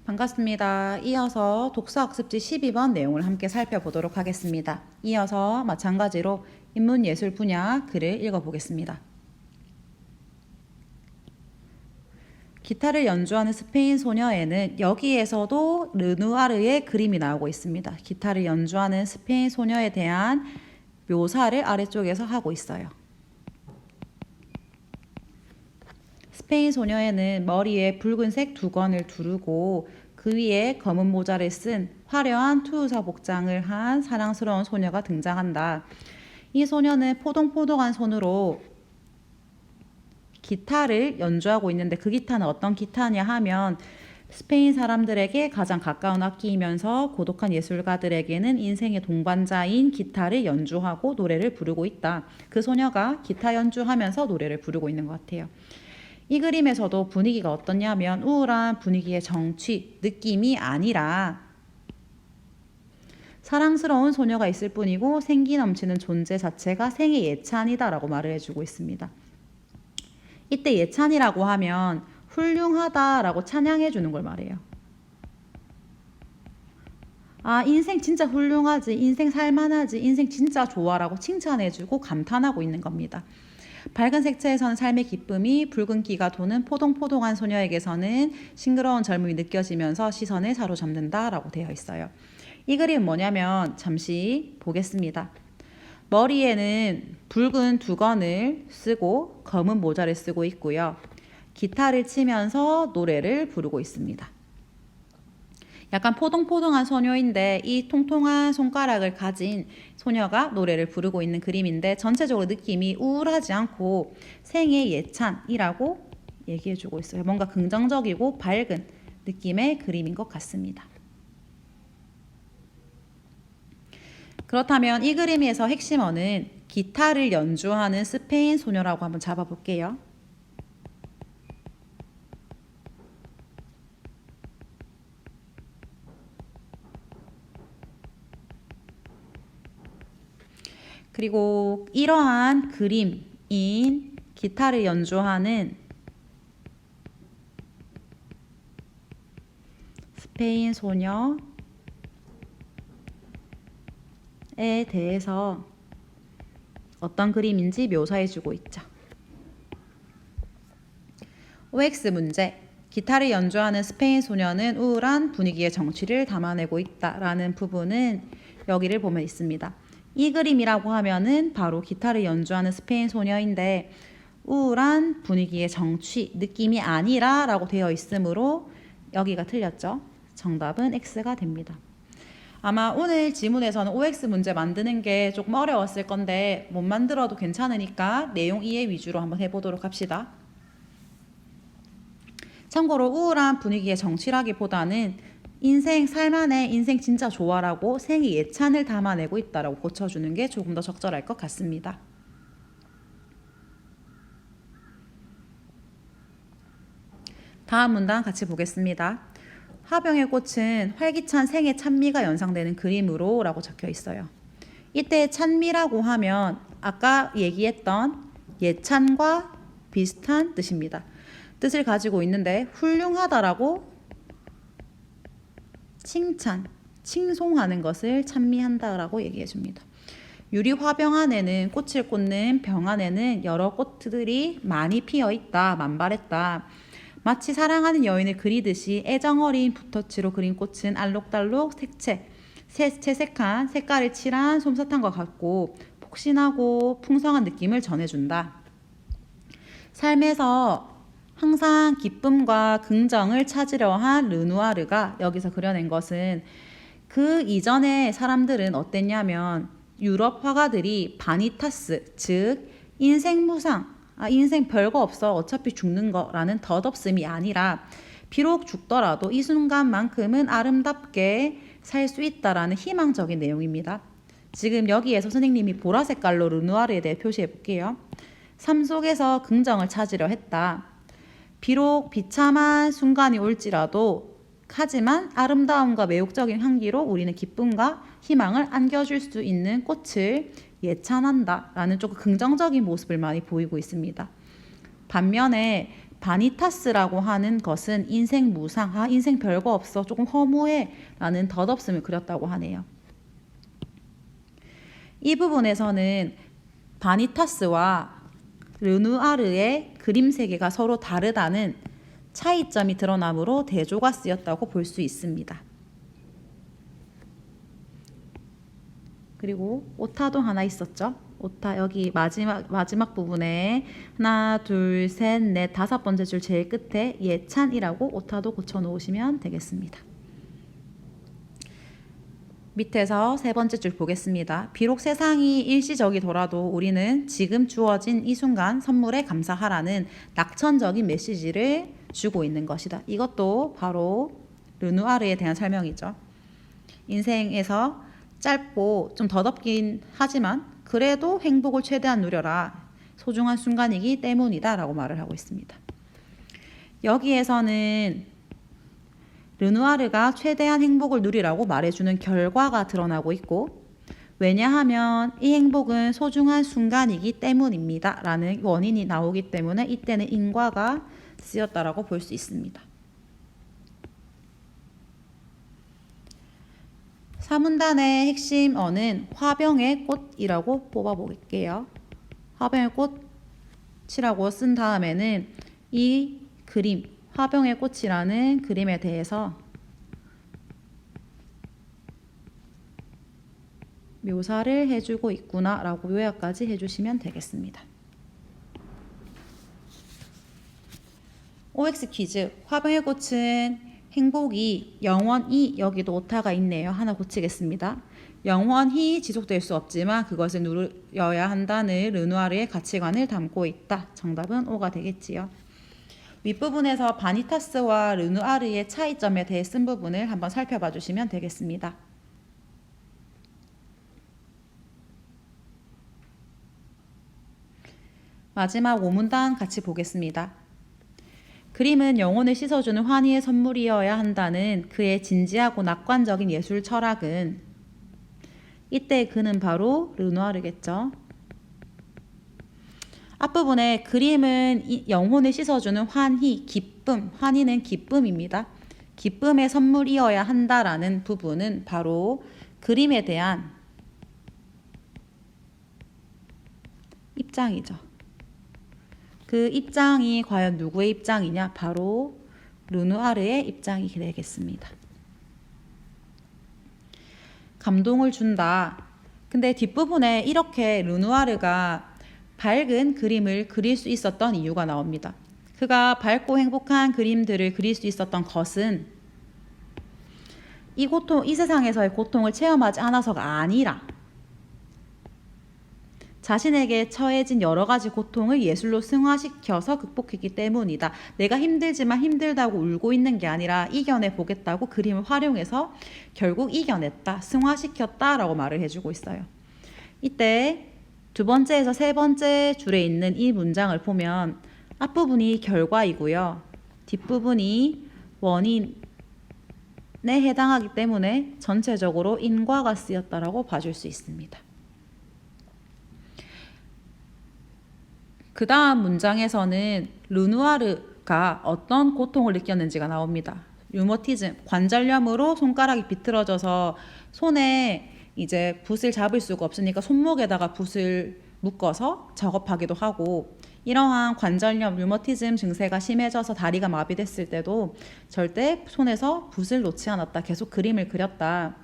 반갑습니다. 이어서 독서학습지 12번 내용을 함께 살펴보도록 하겠습니다. 이어서 마찬가지로 인문예술 분야 글을 읽어보겠습니다. 기타를 연주하는 스페인 소녀에는 여기에서도 르누아르의 그림이 나오고 있습니다. 기타를 연주하는 스페인 소녀에 대한 묘사를 아래쪽에서 하고 있어요. 스페인 소녀에는 머리에 붉은색 두건을 두르고 그 위에 검은 모자를 쓴 화려한 투우사 복장을 한 사랑스러운 소녀가 등장한다. 이 소녀는 포동포동한 손으로 기타를 연주하고 있는데 그 기타는 어떤 기타냐 하면 스페인 사람들에게 가장 가까운 악기이면서 고독한 예술가들에게는 인생의 동반자인 기타를 연주하고 노래를 부르고 있다. 그 소녀가 기타 연주하면서 노래를 부르고 있는 것 같아요. 이 그림에서도 분위기가 어떻냐면 우울한 분위기의 정취, 느낌이 아니라 사랑스러운 소녀가 있을 뿐이고 생기 넘치는 존재 자체가 생의 예찬이다라고 말을 해주고 있습니다. 이때 예찬이라고 하면 훌륭하다라고 찬양해 주는 걸 말해요. 아, 인생 진짜 훌륭하지, 인생 살만하지, 인생 진짜 좋아라고 칭찬해주고 감탄하고 있는 겁니다. 밝은 색채에서는 삶의 기쁨이, 붉은 기가 도는 포동포동한 소녀에게서는 싱그러운 젊음이 느껴지면서 시선을 사로잡는다라고 되어 있어요. 이 그림은 뭐냐면 잠시 보겠습니다. 머리에는 붉은 두건을 쓰고 검은 모자를 쓰고 있고요. 기타를 치면서 노래를 부르고 있습니다. 약간 포동포동한 소녀인데 이 통통한 손가락을 가진 소녀가 노래를 부르고 있는 그림인데 전체적으로 느낌이 우울하지 않고 생의 예찬이라고 얘기해주고 있어요. 뭔가 긍정적이고 밝은 느낌의 그림인 것 같습니다. 그렇다면 이 그림에서 핵심어는 기타를 연주하는 스페인 소녀라고 한번 잡아볼게요. 그리고 이러한 그림인 기타를 연주하는 스페인 소녀에 대해서 어떤 그림인지 묘사해주고 있죠. OX 문제. 기타를 연주하는 스페인 소녀는 우울한 분위기의 정취를 담아내고 있다라는 부분은 여기를 보면 있습니다. 이 그림이라고 하면은 바로 기타를 연주하는 스페인 소녀인데 우울한 분위기의 정취, 느낌이 아니라 라고 되어 있으므로 여기가 틀렸죠. 정답은 X가 됩니다. 아마 오늘 지문에서는 OX 문제 만드는 게 조금 어려웠을 건데 못 만들어도 괜찮으니까 내용 이해 위주로 한번 해보도록 합시다. 참고로 우울한 분위기의 정취라기보다는 인생 살만해, 인생 진짜 좋아라고 생의 예찬을 담아내고 있다라고 고쳐주는 게 조금 더 적절할 것 같습니다. 다음 문단 같이 보겠습니다. 화병의 꽃은 활기찬 생의 찬미가 연상되는 그림으로 라고 적혀 있어요. 이때 찬미라고 하면 아까 얘기했던 예찬과 비슷한 뜻입니다. 뜻을 가지고 있는데 훌륭하다라고 칭찬, 칭송하는 것을 찬미한다라고 얘기해 줍니다. 유리 화병 안에는 꽃을 꽂는 병 안에는 여러 꽃들이 많이 피어 있다, 만발했다. 마치 사랑하는 여인을 그리듯이 애정어린 붓터치로 그린 꽃은 알록달록 채색한 색깔을 칠한 솜사탕과 같고 폭신하고 풍성한 느낌을 전해준다. 삶에서 항상 기쁨과 긍정을 찾으려 한 르누아르가 여기서 그려낸 것은 그 이전의 사람들은 어땠냐면 유럽 화가들이 바니타스, 즉 인생 무상, 인생 별거 없어 어차피 죽는 거라는 덧없음이 아니라 비록 죽더라도 이 순간만큼은 아름답게 살 수 있다라는 희망적인 내용입니다. 지금 여기에서 선생님이 보라 색깔로 르누아르에 대해 표시해 볼게요. 삶 속에서 긍정을 찾으려 했다. 비록 비참한 순간이 올지라도 하지만 아름다움과 매혹적인 향기로 우리는 기쁨과 희망을 안겨줄 수 있는 꽃을 예찬한다 라는 조금 긍정적인 모습을 많이 보이고 있습니다. 반면에 바니타스라고 하는 것은 인생 무상, 인생 별거 없어, 조금 허무해 라는 덧없음을 그렸다고 하네요. 이 부분에서는 바니타스와 르누아르의 그림 세계가 서로 다르다는 차이점이 드러나므로 대조가 쓰였다고 볼 수 있습니다. 그리고 오타도 하나 있었죠. 오타 여기 마지막 부분에 하나, 둘, 셋, 넷, 다섯 번째 줄 제일 끝에 예찬이라고 오타도 고쳐 놓으시면 되겠습니다. 밑에서 세 번째 줄 보겠습니다. 비록 세상이 일시적이더라도 우리는 지금 주어진 이 순간 선물에 감사하라는 낙천적인 메시지를 주고 있는 것이다. 이것도 바로 르누아르에 대한 설명이죠. 인생에서 짧고 좀 더덥긴 하지만 그래도 행복을 최대한 누려라. 소중한 순간이기 때문이다 라고 말을 하고 있습니다. 여기에서는 르누아르가 최대한 행복을 누리라고 말해주는 결과가 드러나고 있고, 왜냐하면 이 행복은 소중한 순간이기 때문입니다 라는 원인이 나오기 때문에 이때는 인과가 쓰였다라고 볼 수 있습니다. 사문단의 핵심 어는 화병의 꽃이라고 뽑아볼게요. 화병의 꽃이라고 쓴 다음에는 이 그림, 화병의 꽃이라는 그림에 대해서 묘사를 해주고 있구나 라고 요약까지 해주시면 되겠습니다. OX 퀴즈, 화병의 꽃은 행복이 영원히, 여기도 오타가 있네요. 하나 고치겠습니다. 영원히 지속될 수 없지만 그것을 누려야 한다는 르누아르의 가치관을 담고 있다. 정답은 O가 되겠지요. 윗부분에서 바니타스와 르누아르의 차이점에 대해 쓴 부분을 한번 살펴봐 주시면 되겠습니다. 마지막 5문단 같이 보겠습니다. 그림은 영혼을 씻어주는 환희의 선물이어야 한다는 그의 진지하고 낙관적인 예술 철학은, 이때 그는 바로 르누아르겠죠. 앞부분에 그림은 영혼을 씻어주는 환희, 기쁨, 환희는 기쁨입니다. 기쁨의 선물이어야 한다라는 부분은 바로 그림에 대한 입장이죠. 그 입장이 과연 누구의 입장이냐? 바로 르누아르의 입장이 되겠습니다. 감동을 준다. 근데 뒷부분에 이렇게 르누아르가 밝은 그림을 그릴 수 있었던 이유가 나옵니다. 그가 밝고 행복한 그림들을 그릴 수 있었던 것은 이 세상에서의 고통을 체험하지 않아서가 아니라 자신에게 처해진 여러 가지 고통을 예술로 승화시켜서 극복했기 때문이다. 내가 힘들지만 힘들다고 울고 있는 게 아니라 이겨내 보겠다고 그림을 활용해서 결국 이겨냈다, 승화시켰다라고 말을 해주고 있어요. 이때 두 번째에서 세 번째 줄에 있는 이 문장을 보면 앞부분이 결과이고요. 뒷부분이 원인에 해당하기 때문에 전체적으로 인과가 쓰였다라고 봐줄 수 있습니다. 그 다음 문장에서는 르누아르가 어떤 고통을 느꼈는지가 나옵니다. 류머티즘, 관절염으로 손가락이 비틀어져서 손에 이제 붓을 잡을 수가 없으니까 손목에다가 붓을 묶어서 작업하기도 하고, 이러한 관절염, 류머티즘 증세가 심해져서 다리가 마비됐을 때도 절대 손에서 붓을 놓지 않았다. 계속 그림을 그렸다.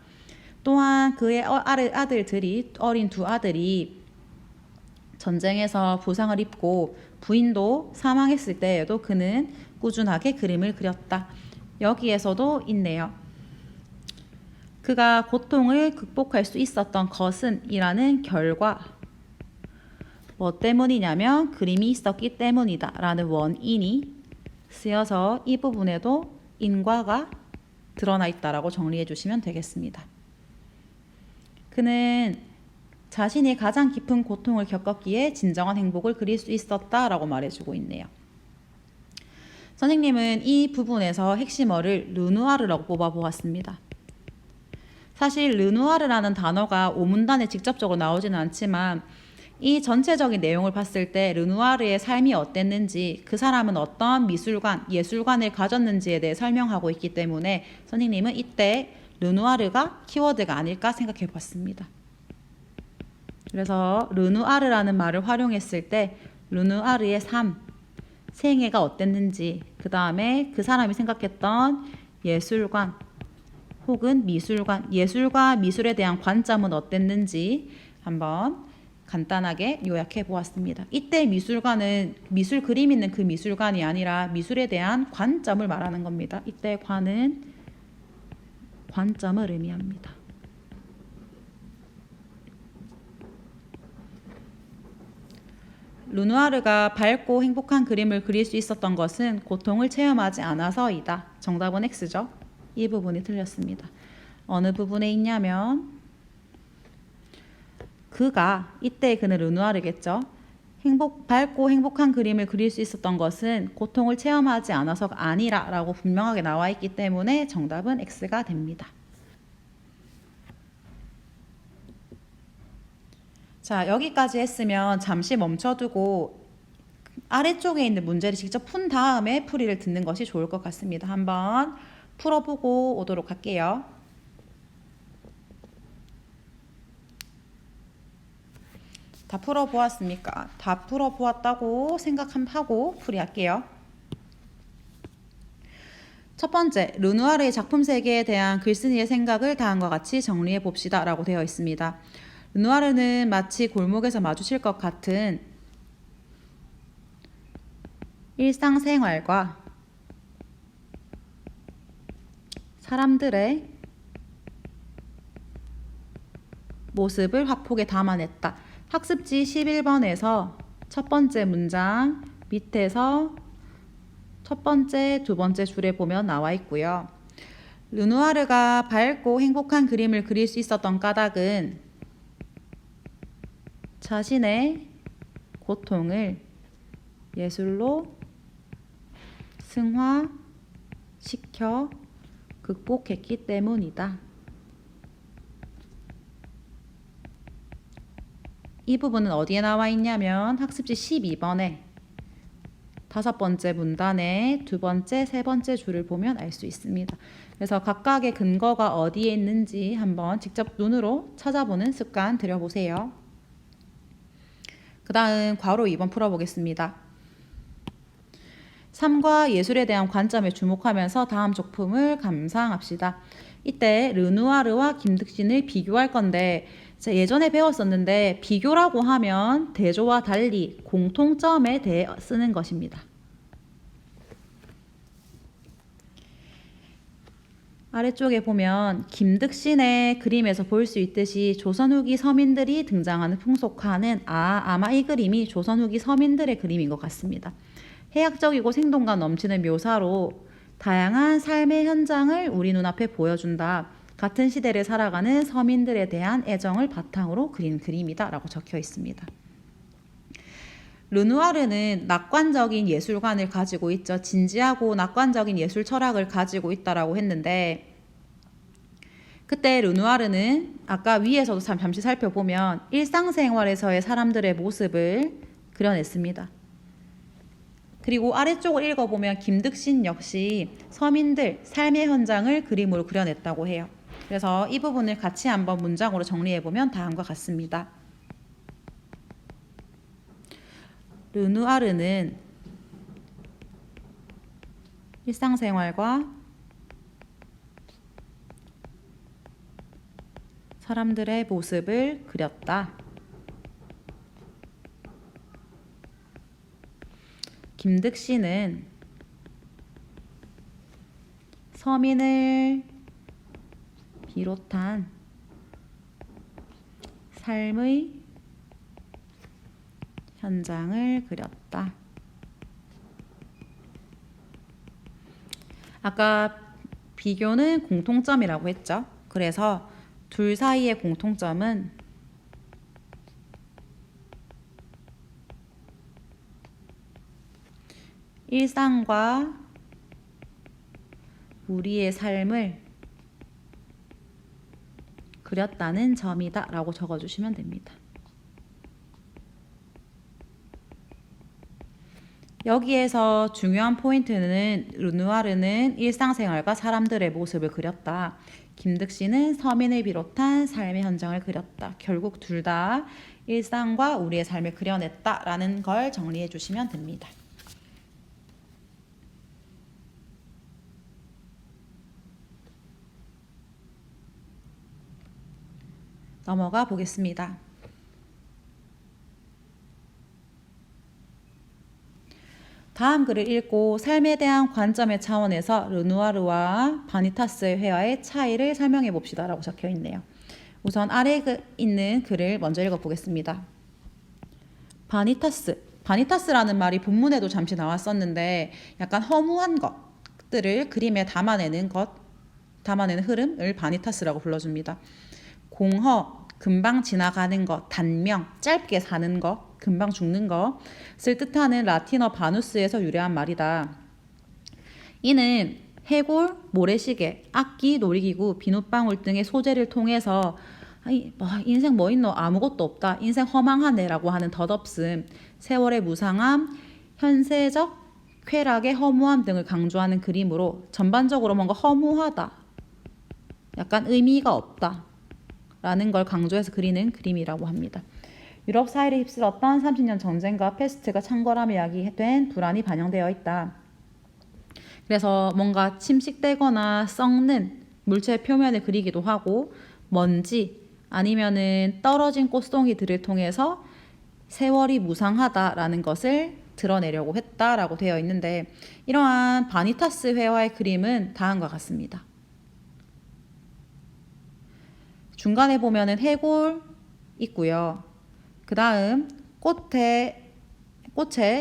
또한 그의 아들들이, 어린 두 아들이 전쟁에서 부상을 입고 부인도 사망했을 때에도 그는 꾸준하게 그림을 그렸다. 여기에서도 있네요. 그가 고통을 극복할 수 있었던 것은 이라는 결과, 뭐 때문이냐면 그림이 있었기 때문이다 라는 원인이 쓰여서 이 부분에도 인과가 드러나 있다라고 정리해 주시면 되겠습니다. 그는 자신이 가장 깊은 고통을 겪었기에 진정한 행복을 그릴 수 있었다라고 말해주고 있네요. 선생님은 이 부분에서 핵심어를 르누아르라고 뽑아보았습니다. 사실 르누아르라는 단어가 오문단에 직접적으로 나오지는 않지만 이 전체적인 내용을 봤을 때 르누아르의 삶이 어땠는지, 그 사람은 어떤 미술관, 예술관을 가졌는지에 대해 설명하고 있기 때문에 선생님은 이때 르누아르가 키워드가 아닐까 생각해 봤습니다. 그래서 르누아르라는 말을 활용했을 때 르누아르의 삶, 생애가 어땠는지, 그 다음에 그 사람이 생각했던 예술관 혹은 미술관, 예술과 미술에 대한 관점은 어땠는지 한번 간단하게 요약해 보았습니다. 이때 미술관은 미술 그림 있는 그 미술관이 아니라 미술에 대한 관점을 말하는 겁니다. 이때 관은 관점을 의미합니다. 르누아르가 밝고 행복한 그림을 그릴 수 있었던 것은 고통을 체험하지 않아서이다. 정답은 X죠. 이 부분이 틀렸습니다. 어느 부분에 있냐면 그가, 이때 그는 르누아르겠죠. 밝고 행복한 그림을 그릴 수 있었던 것은 고통을 체험하지 않아서가 아니라 라고 분명하게 나와 있기 때문에 정답은 X가 됩니다. 자, 여기까지 했으면 잠시 멈춰두고 아래쪽에 있는 문제를 직접 푼 다음에 풀이를 듣는 것이 좋을 것 같습니다. 한번 풀어보고 오도록 할게요. 다 풀어보았습니까? 다 풀어보았다고 생각하고 풀이할게요. 첫 번째, 르누아르의 작품 세계에 대한 글쓴이의 생각을 다음과 같이 정리해 봅시다 라고 되어 있습니다. 르누아르는 마치 골목에서 마주칠 것 같은 일상생활과 사람들의 모습을 화폭에 담아냈다. 학습지 11번에서 첫 번째 문장 밑에서 첫 번째, 두 번째 줄에 보면 나와 있고요. 르누아르가 밝고 행복한 그림을 그릴 수 있었던 까닭은 자신의 고통을 예술로 승화시켜 극복했기 때문이다. 이 부분은 어디에 나와 있냐면 학습지 12번에 다섯 번째 문단의 두 번째, 세 번째 줄을 보면 알 수 있습니다. 그래서 각각의 근거가 어디에 있는지 한번 직접 눈으로 찾아보는 습관 들여보세요. 그 다음 괄호 2번 풀어보겠습니다. 삶과 예술에 대한 관점에 주목하면서 다음 작품을 감상합시다. 이때 르누아르와 김득신을 비교할 건데 예전에 배웠었는데 비교라고 하면 대조와 달리 공통점에 대해 쓰는 것입니다. 아래쪽에 보면 김득신의 그림에서 볼 수 있듯이 조선 후기 서민들이 등장하는 풍속화는 아마 이 그림이 조선 후기 서민들의 그림인 것 같습니다. 해학적이고 생동감 넘치는 묘사로 다양한 삶의 현장을 우리 눈앞에 보여준다. 같은 시대를 살아가는 서민들에 대한 애정을 바탕으로 그린 그림이다 라고 적혀 있습니다. 르누아르는 낙관적인 예술관을 가지고 있죠. 진지하고 낙관적인 예술 철학을 가지고 있다라고 했는데 그때 르누아르는 아까 위에서도 잠시 살펴보면 일상생활에서의 사람들의 모습을 그려냈습니다. 그리고 아래쪽을 읽어보면 김득신 역시 서민들 삶의 현장을 그림으로 그려냈다고 해요. 그래서 이 부분을 같이 한번 문장으로 정리해보면 다음과 같습니다. 르누아르는 일상생활과 사람들의 모습을 그렸다. 김득신은 서민을 비롯한 삶의 현장을 그렸다. 아까 비교는 공통점이라고 했죠. 그래서 둘 사이의 공통점은 일상과 우리의 삶을 그렸다는 점이다 라고 적어주시면 됩니다. 여기에서 중요한 포인트는 르누아르는 일상생활과 사람들의 모습을 그렸다. 김득신은 서민을 비롯한 삶의 현장을 그렸다. 결국 둘 다 일상과 우리의 삶을 그려냈다라는 걸 정리해 주시면 됩니다. 넘어가 보겠습니다. 다음 글을 읽고 삶에 대한 관점의 차원에서 르누아르와 바니타스의 회화의 차이를 설명해 봅시다 라고 적혀 있네요. 우선 아래에 있는 글을 먼저 읽어보겠습니다. 바니타스라는 말이 본문에도 잠시 나왔었는데 약간 허무한 것들을 그림에 담아내는 흐름을 바니타스라고 불러줍니다. 공허, 금방 지나가는 것, 단명, 짧게 사는 것, 금방 죽는 것을 뜻하는 라틴어 바누스에서 유래한 말이다. 이는 해골, 모래시계, 악기, 놀이기구, 비눗방울 등의 소재를 통해서 인생 뭐 있노? 아무것도 없다. 인생 허망하네 라고 하는 덧없음, 세월의 무상함, 현세적 쾌락의 허무함 등을 강조하는 그림으로 전반적으로 뭔가 허무하다, 약간 의미가 없다 라는 걸 강조해서 그리는 그림이라고 합니다. 유럽 사회를 휩쓸었던 30년 전쟁과 패스트가 창궐함에 야기된 불안이 반영되어 있다. 그래서 뭔가 침식되거나 썩는 물체의 표면을 그리기도 하고 먼지 아니면은 떨어진 꽃송이들을 통해서 세월이 무상하다라는 것을 드러내려고 했다라고 되어 있는데, 이러한 바니타스 회화의 그림은 다음과 같습니다. 중간에 보면은 해골 있고요. 그 다음 꽃에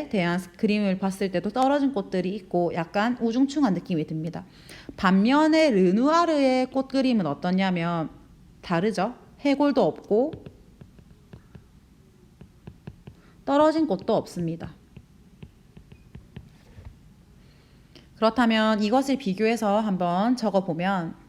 대한 그림을 봤을 때도 떨어진 꽃들이 있고 약간 우중충한 느낌이 듭니다. 반면에 르누아르의 꽃 그림은 어떠냐면 다르죠. 해골도 없고 떨어진 꽃도 없습니다. 그렇다면 이것을 비교해서 한번 적어보면,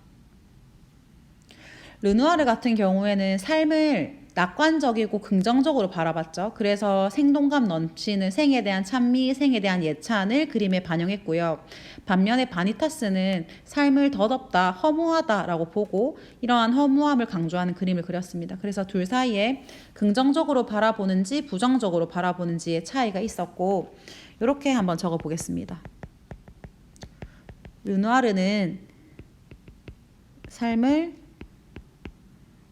르누아르 같은 경우에는 삶을 낙관적이고 긍정적으로 바라봤죠. 그래서 생동감 넘치는 생에 대한 찬미, 생에 대한 예찬을 그림에 반영했고요. 반면에 바니타스는 삶을 덧없다, 허무하다라고 보고 이러한 허무함을 강조하는 그림을 그렸습니다. 그래서 둘 사이에 긍정적으로 바라보는지 부정적으로 바라보는지의 차이가 있었고, 이렇게 한번 적어보겠습니다. 르누아르는 삶을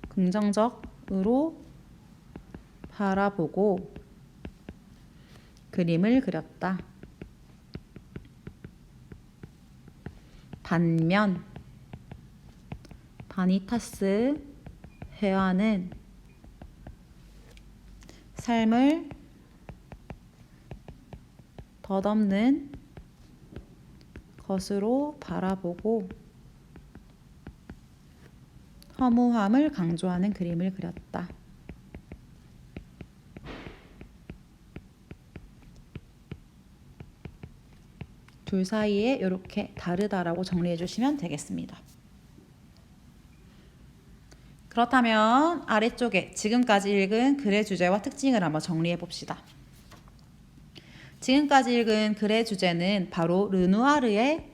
긍정적으로 바라보고 그림을 그렸다. 반면 바니타스 회화는 삶을 덧없는 것으로 바라보고 허무함을 강조하는 그림을 그렸다. 둘 사이에 이렇게 다르다라고 정리해 주시면 되겠습니다. 그렇다면 아래쪽에 지금까지 읽은 글의 주제와 특징을 한번 정리해 봅시다. 지금까지 읽은 글의 주제는 바로 르누아르의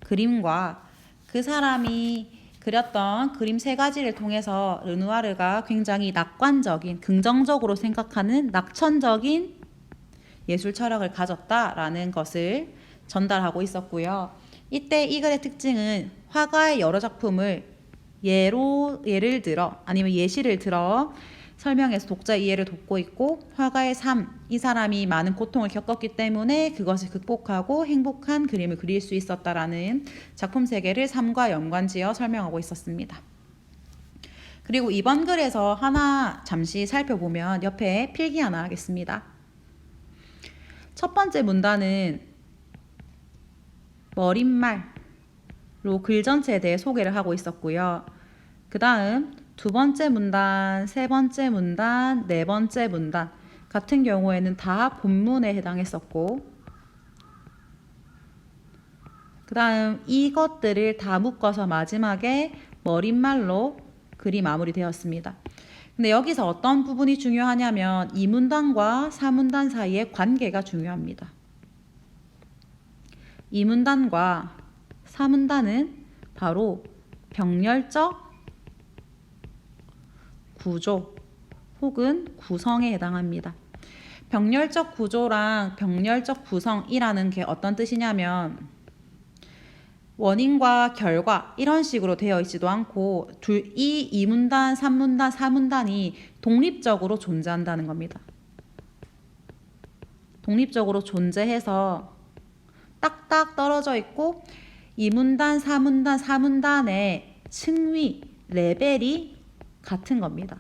그림과 그 사람이 그렸던 그림 3가지를 통해서 르누아르가 굉장히 낙관적인, 긍정적으로 생각하는 낙천적인 예술 철학을 가졌다라는 것을 전달하고 있었고요. 이때 이 글의 특징은 화가의 여러 작품을 예를 들어 아니면 예시를 들어 설명해서 독자 이해를 돕고 있고, 화가의 삶, 이 사람이 많은 고통을 겪었기 때문에 그것을 극복하고 행복한 그림을 그릴 수 있었다라는 작품 세계를 삶과 연관지어 설명하고 있었습니다. 그리고 이번 글에서 하나 잠시 살펴보면 옆에 필기 하나 하겠습니다. 첫 번째 문단은 머릿말로 글 전체에 대해 소개를 하고 있었고요. 그 다음 두 번째 문단, 세 번째 문단, 네 번째 문단 같은 경우에는 다 본문에 해당했었고, 그 다음 이것들을 다 묶어서 마지막에 머릿말로 글이 마무리되었습니다. 근데 여기서 어떤 부분이 중요하냐면 이문단과 사문단 사이의 관계가 중요합니다. 이문단과 사문단은 바로 병렬적 구조 혹은 구성에 해당합니다. 병렬적 구조랑 병렬적 구성이라는 게 어떤 뜻이냐면 원인과 결과 이런 식으로 되어 있지도 않고 이 이문단, 삼문단, 사문단이 독립적으로 존재한다는 겁니다. 독립적으로 존재해서 딱딱 떨어져 있고 이문단, 사문단, 사문단의 층위, 레벨이 같은 겁니다.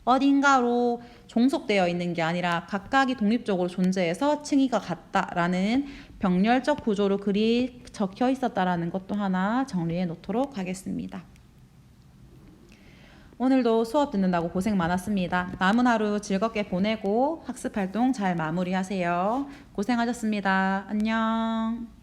어딘가로 종속되어 있는 게 아니라 각각이 독립적으로 존재해서 층위가 같다라는 병렬적 구조로 글이 적혀 있었다라는 것도 하나 정리해 놓도록 하겠습니다. 오늘도 수업 듣는다고 고생 많았습니다. 남은 하루 즐겁게 보내고 학습 활동 잘 마무리하세요. 고생하셨습니다. 안녕.